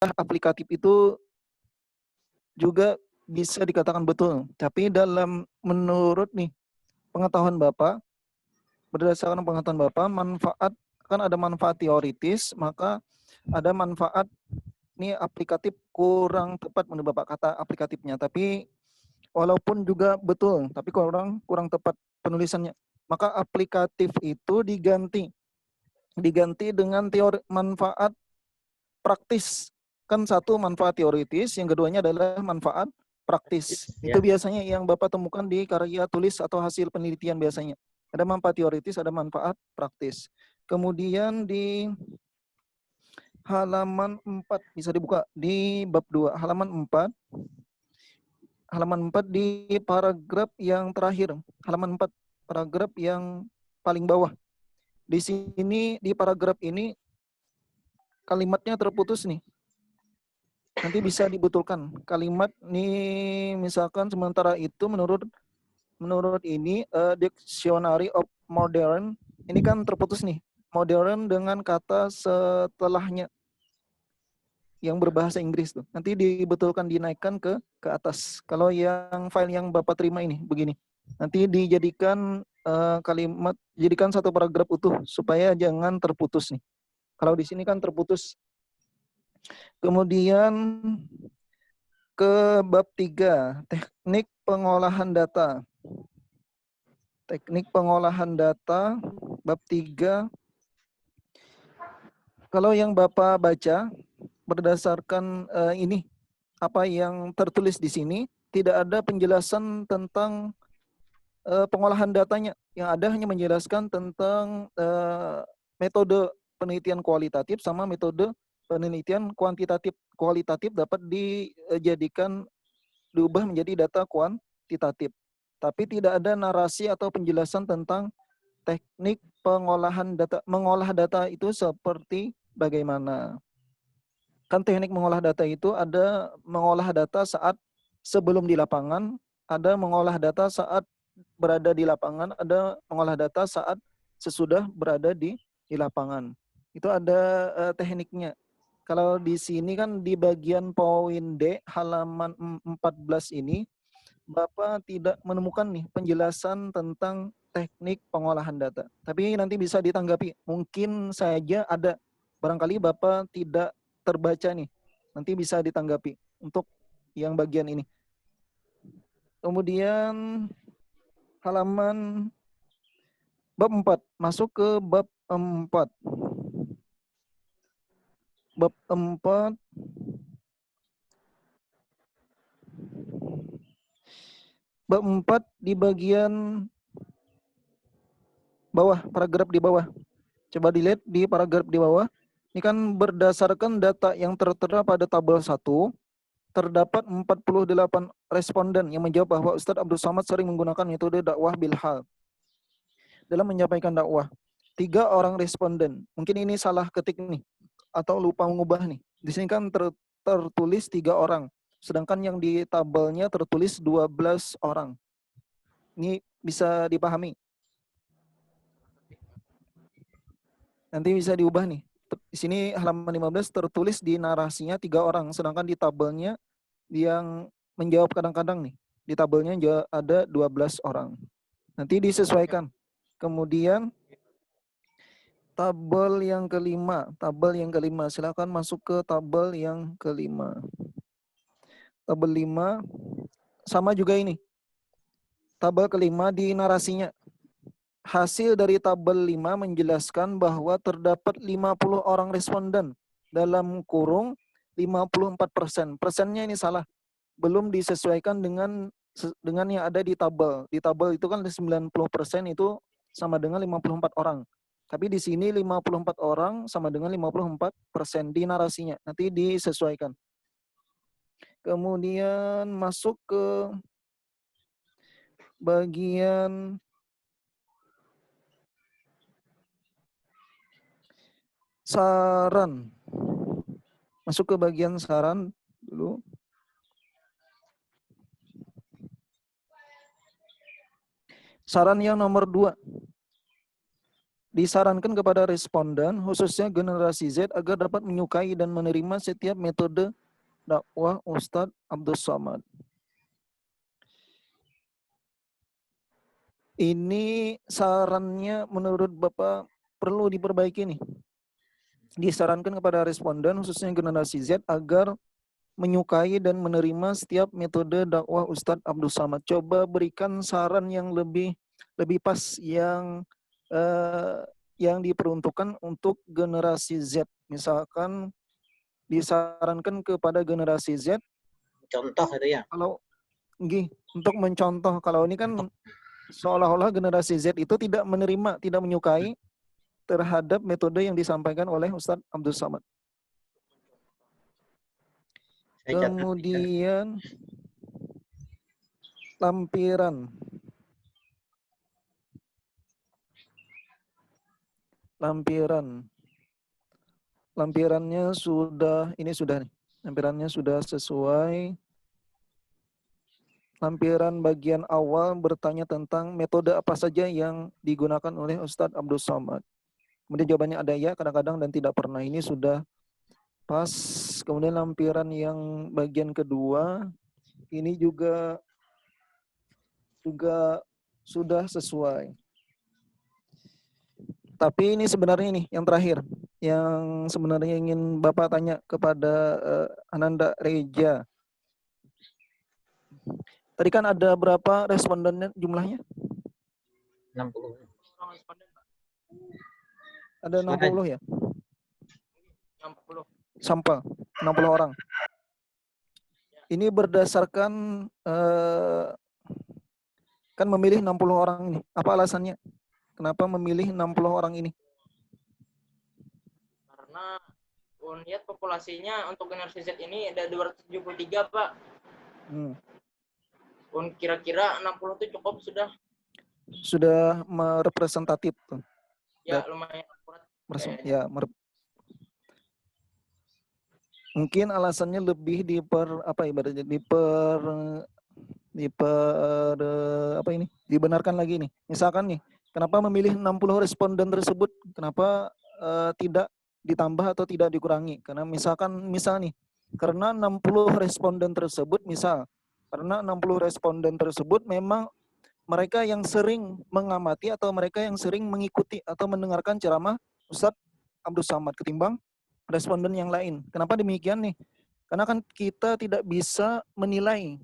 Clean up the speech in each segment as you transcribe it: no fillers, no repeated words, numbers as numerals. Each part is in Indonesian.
aplikatif itu juga bisa dikatakan betul. Tapi menurut nih pengetahuan Bapak, berdasarkan pengetahuan Bapak, manfaat kan ada manfaat teoritis, maka ada manfaat ini aplikatif kurang tepat menurut Bapak kata aplikatifnya. Tapi walaupun juga betul, tapi kurang tepat penulisannya. Maka aplikatif itu diganti dengan teori manfaat praktis. Kan satu manfaat teoritis, yang keduanya adalah manfaat praktis. Itu biasanya yang Bapak temukan di karya tulis atau hasil penelitian biasanya. Ada manfaat teoritis, ada manfaat praktis. Kemudian di halaman 4 bisa dibuka di bab 2, halaman 4 di paragraf yang terakhir, halaman 4 paragraf yang paling bawah. Di sini di paragraf ini kalimatnya terputus nih. Nanti bisa dibetulkan. Kalimat nih misalkan sementara itu menurut ini Dictionary of Modern ini kan terputus nih. Modern dengan kata setelahnya yang berbahasa Inggris tuh. Nanti dibetulkan, dinaikkan ke atas. Kalau yang file yang Bapak terima ini begini. Nanti dijadikan kalimat, jadikan satu paragraf utuh supaya jangan terputus nih. Kalau di sini kan terputus. Kemudian ke bab 3, teknik pengolahan data. Teknik pengolahan data, bab 3. Kalau yang Bapak baca, berdasarkan ini, apa yang tertulis di sini, tidak ada penjelasan tentang pengolahan datanya. Yang ada hanya menjelaskan tentang metode penelitian kualitatif sama metode penelitian kuantitatif. Kualitatif dapat diubah menjadi data kuantitatif. Tapi tidak ada narasi atau penjelasan tentang teknik pengolahan data. Mengolah data itu seperti bagaimana? Kan teknik mengolah data itu ada mengolah data saat sebelum di lapangan, ada mengolah data saat berada di lapangan, ada mengolah data saat sesudah berada di lapangan. Itu ada tekniknya. Kalau di sini kan di bagian poin D halaman 14 ini Bapak tidak menemukan nih penjelasan tentang teknik pengolahan data. Tapi nanti bisa ditanggapi. Mungkin saja ada. Barangkali Bapak tidak terbaca nih. Nanti bisa ditanggapi untuk yang bagian ini. Kemudian halaman bab 4. Masuk ke bab 4. Bab 4. Bab 4 di bagian bawah, paragraf di bawah. Coba dilihat di paragraf di bawah. Ini kan berdasarkan data yang tertera pada tabel 1, terdapat 48 responden yang menjawab bahwa Ustadz Abdul Somad sering menggunakan metode dakwah bilhal dalam menyampaikan dakwah. 3 orang responden. Mungkin ini salah ketik nih atau lupa mengubah nih. Di sini kan tertulis 3 orang. Sedangkan yang di tabelnya tertulis 12 orang. Ini bisa dipahami. Nanti bisa diubah nih. Di sini halaman 15 tertulis di narasinya 3 orang, sedangkan di tabelnya yang menjawab kadang-kadang nih, di tabelnya ada 12 orang. Nanti disesuaikan. Kemudian tabel yang kelima, silakan masuk ke tabel yang kelima. Tabel 5 sama juga ini. Tabel kelima di narasinya. Hasil dari tabel 5 menjelaskan bahwa terdapat 50 orang responden dalam kurung 54%. Persennya ini salah. Belum disesuaikan dengan yang ada di tabel. Di tabel itu kan 90% itu sama dengan 54 orang. Tapi di sini 54 orang sama dengan 54% di narasinya. Nanti disesuaikan. Kemudian masuk ke bagian saran. Masuk ke bagian saran dulu. Saran yang nomor 2. Disarankan kepada responden, khususnya generasi Z, agar dapat menyukai dan menerima setiap metode dakwah Ustadz Abdus Somad. Ini sarannya menurut Bapak perlu diperbaiki nih. Disarankan kepada responden, khususnya generasi Z, agar menyukai dan menerima setiap metode dakwah Ustadz Abdus Somad. Coba berikan saran yang lebih pas, yang diperuntukkan untuk generasi Z. Misalkan disarankan kepada generasi Z, Contoh itu ya. kalau untuk mencontoh, kalau ini kan seolah-olah generasi Z itu tidak menerima, tidak menyukai terhadap metode yang disampaikan oleh Ustadz Abdus Somad. Kemudian lampiran. Lampirannya sudah, ini sudah nih. Lampirannya sudah sesuai. Lampiran bagian awal bertanya tentang metode apa saja yang digunakan oleh Ustadz Abdus Somad. Kemudian jawabannya ada ya, kadang-kadang, dan tidak pernah. Ini sudah pas. Kemudian lampiran yang bagian kedua, ini juga sudah sesuai. Tapi ini sebenarnya nih yang terakhir, yang sebenarnya ingin Bapak tanya kepada Ananda Reja. Tadi kan ada berapa respondennya jumlahnya? 60. Ada 60 ya? 60. Sampel 60 orang. Ini berdasarkan kan memilih 60 orang ini. Apa alasannya? Kenapa memilih 60 orang ini? Karena lihat populasinya untuk generasi Z ini ada 273, Pak. Kira-kira 60 itu cukup sudah. Sudah merepresentatif tuh. Ya, lumayan akurat. Ya, mungkin alasannya lebih dibenarkan lagi nih. Misalkan nih, kenapa memilih 60 responden tersebut? Kenapa tidak ditambah atau tidak dikurangi? Karena misal nih, karena 60 responden tersebut memang mereka yang sering mengamati atau mereka yang sering mengikuti atau mendengarkan ceramah Ustadz Abdus Somad ketimbang responden yang lain. Kenapa demikian nih? Karena kan kita tidak bisa menilai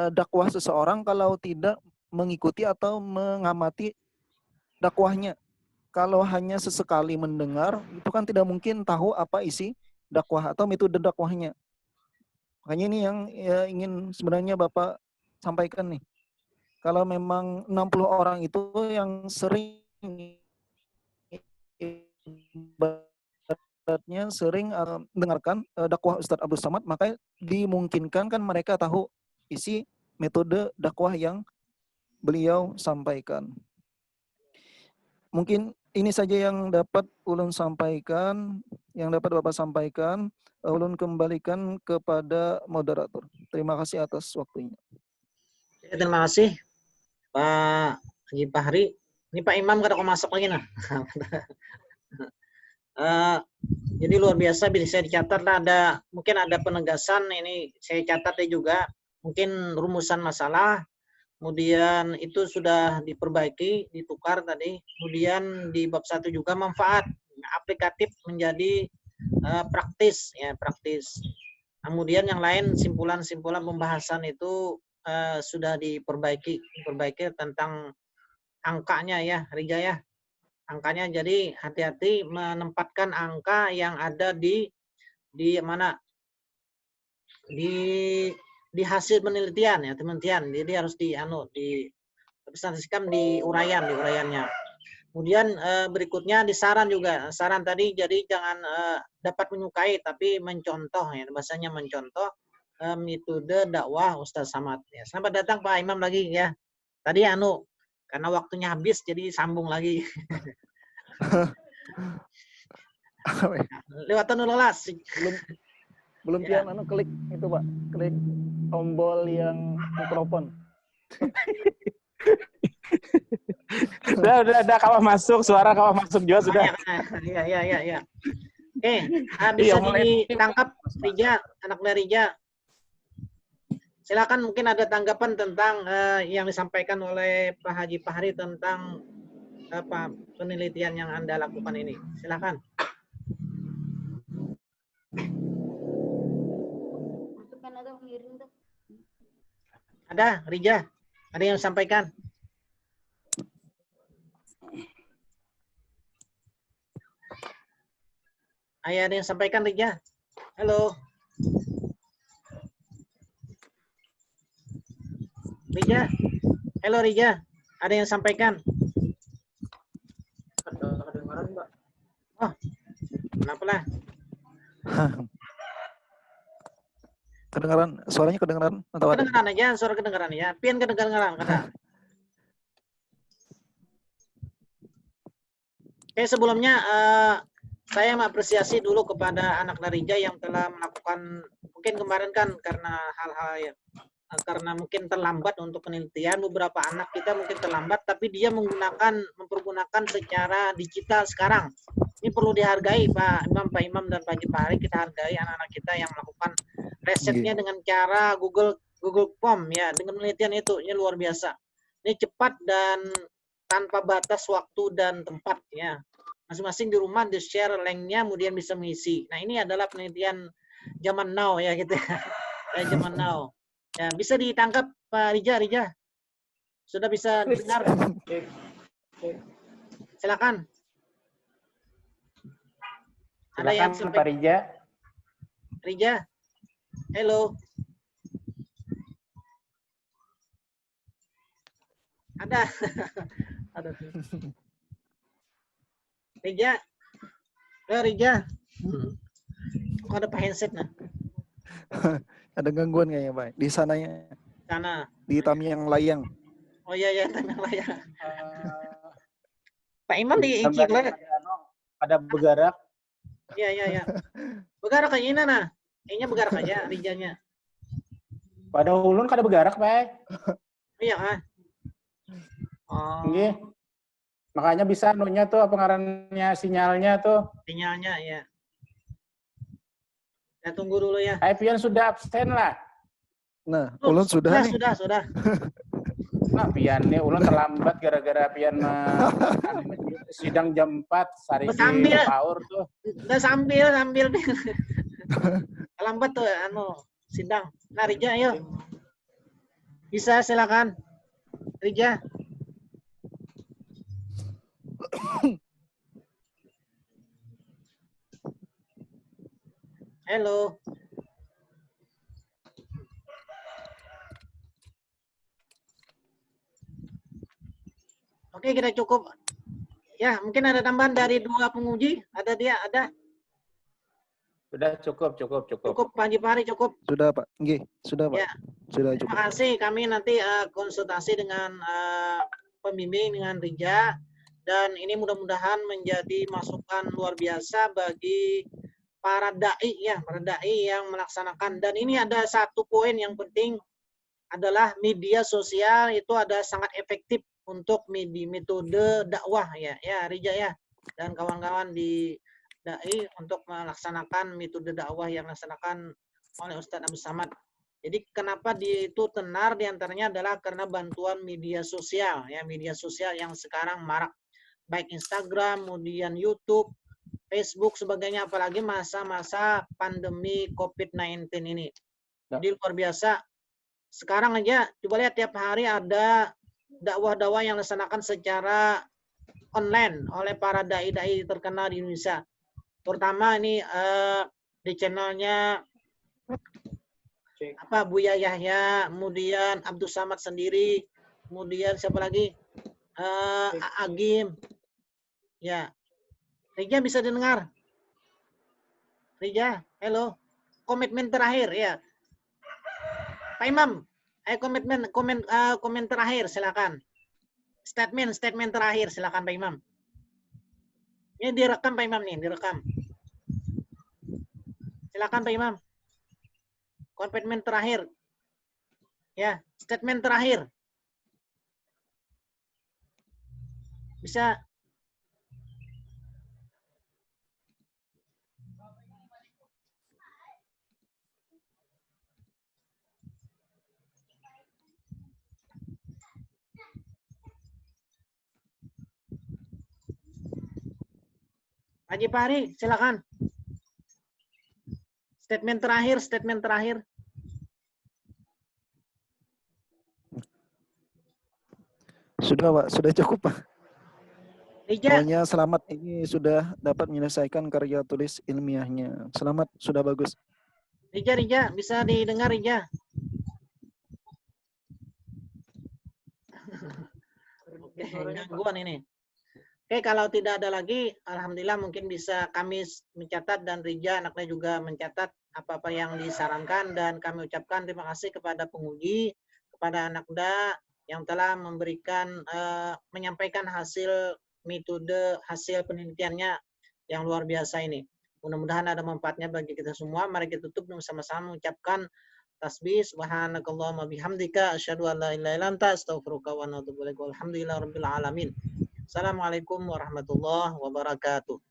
dakwah seseorang kalau tidak mengikuti atau mengamati dakwahnya. Kalau hanya sesekali mendengar, itu kan tidak mungkin tahu apa isi dakwah atau metode dakwahnya. Makanya ini yang ingin sebenarnya Bapak sampaikan nih. Kalau memang 60 orang itu yang sering mendengarkan dakwah Ustadz Abdus Somad, maka dimungkinkan kan mereka tahu isi metode dakwah yang beliau sampaikan. Mungkin ini saja yang dapat ulun sampaikan, yang dapat Bapak sampaikan. Ulun kembalikan kepada moderator. Terima kasih atas waktunya. Terima kasih Pak Haji Fahri. Ini Pak Imam kada kau masuk lagi nah. Jadi luar biasa, bisa dicatat lah, mungkin ada penegasan, ini saya catat juga, mungkin rumusan masalah, kemudian itu sudah diperbaiki, ditukar tadi, kemudian di bab 1 juga manfaat aplikatif menjadi praktis ya, praktis. Kemudian yang lain simpulan-simpulan pembahasan itu sudah diperbaiki tentang angkanya ya, Rija ya. Angkanya, jadi hati-hati menempatkan angka yang ada di mana di hasil penelitian ya, teman-teman. Jadi harus distatistikkan di uraiannya. Kemudian berikutnya di saran juga. Saran tadi jadi jangan dapat menyukai tapi mencontoh ya, bahasanya mencontoh metode dakwah Ustadz Somad ya. Selamat datang Pak Imam lagi ya. Tadi karena waktunya habis jadi sambung lagi. Lewat nulas. Belum ya. Klik itu Pak, klik tombol yang mikrofon. Udah kawah masuk, suara kawah masuk juga sudah. Ya. Oke, Iya, bisa mulai. ditangkap Rija, anak dari Rija. Silakan, mungkin ada tanggapan tentang yang disampaikan oleh Pak Haji Fahri tentang apa penelitian yang Anda lakukan ini. Silakan. Ada, Rija? Ada yang sampaikan? Ayah, ada yang sampaikan, Rija? Halo. Rija? Halo, Rija. Ada yang sampaikan? Kedengaran, Mbak. Oh, kenapa lah? Kedengaran, suaranya kedengaran atau ada? Kedengaran aja, suara kedengaran ya. Pian kedengaran, kata. Oke, sebelumnya saya mengapresiasi dulu kepada anak Narija yang telah melakukan, mungkin kemarin kan karena hal-hal karena mungkin terlambat untuk penelitian, beberapa anak kita mungkin terlambat, tapi dia mempergunakan secara digital sekarang. Ini perlu dihargai Pak Imam dan Pak Jepari, kita hargai anak-anak kita yang melakukan risetnya dengan cara Google Form ya, dengan penelitian itu, ini luar biasa. Ini cepat dan tanpa batas waktu dan tempat ya. Masing-masing di rumah di-share linknya, kemudian bisa mengisi. Nah, ini adalah penelitian zaman now ya gitu ya. Zaman now. Ya, bisa ditangkap Pak Rija. Sudah bisa dengar? Silakan. Ada yang Silakan Pak Rija. Rija. Halo. Ada. Ada. Rija. Halo Rija. Kok ada Pak handset nah? Ada gangguan kayaknya, Pak. Di sananya. Sana. Di Tamiang Layang. Oh iya, Tamiang Layang. Pak Imam di Incik lah. Ada bergerak. Iya. Bergerak kayak ini nah. Kayaknya bergerak aja Rijanya. Pada ulun kada bergerak, Pak. Iya kan? Oh. Nggih. Makanya bisa nunya tuh apa ngarannya sinyalnya tuh. Sinyalnya ya. Saya tunggu dulu ya. Pian sudah absen lah. Nah, ulun sudah nih. Sudah. Nah, pian nih ulun terlambat gara-gara pian sidang jam 4 sari paur tuh. Udah sambil lambat tuh sidang. Nah, Rija ayo. Bisa silakan. Rija. Halo. Oke, kita cukup. Ya, mungkin ada tambahan dari dua penguji. Ada dia, ada. Sudah cukup. Cukup, Pak Jipari, cukup. Sudah, Pak. Nggih, sudah, Pak. Ya. Sudah cukup. Terima kasih. Kami nanti konsultasi dengan pembimbing, dengan Rija. Dan ini mudah-mudahan menjadi masukan luar biasa bagi para dai yang melaksanakan. Dan ini ada satu poin yang penting adalah media sosial itu ada sangat efektif untuk metode dakwah ya Rija ya, dan kawan-kawan di dai untuk melaksanakan metode dakwah yang dilaksanakan oleh Ustadz Abdul Samad. Jadi kenapa dia itu tenar diantaranya adalah karena bantuan media sosial ya, media sosial yang sekarang marak, baik Instagram, kemudian YouTube, Facebook, sebagainya, apalagi masa-masa pandemi COVID-19 ini. Jadi luar biasa. Sekarang aja, coba lihat tiap hari ada dakwah-dakwah yang dilaksanakan secara online oleh para dai-dai terkenal di Indonesia. Terutama ini di channelnya Buya Yahya, kemudian Abdul Samad sendiri, kemudian siapa lagi? Agim. Ya. Rija bisa dengar? Rija, halo. Komitmen terakhir ya. Pak Imam, komen terakhir silakan. Statement terakhir silakan Pak Imam. Ini direkam Pak Imam nih, direkam. Silakan Pak Imam. Komitmen terakhir. Ya, statement terakhir. Bisa. Haji Fahri, silakan. Statement terakhir. Sudah Pak, sudah cukup Pak. Rija, Pokoknya selamat, ini sudah dapat menyelesaikan karya tulis ilmiahnya. Selamat, sudah bagus. Rija, bisa didengar Rija? Oke, gangguan ini. Oke, kalau tidak ada lagi, alhamdulillah mungkin bisa kami mencatat dan Rija anaknya juga mencatat apa-apa yang disarankan, dan kami ucapkan terima kasih kepada penguji, kepada Anakda yang telah memberikan menyampaikan hasil metode hasil penelitiannya yang luar biasa ini. Mudah-mudahan ada manfaatnya bagi kita semua. Mari kita tutup bersama-sama mengucapkan tasbih subhanakallahumma bihamdika asyhadu an la ilaha illa anta astaghfiruka wa atubu ilaik. Walhamdulillahirabbil alamin. Assalamualaikum warahmatullahi wabarakatuh.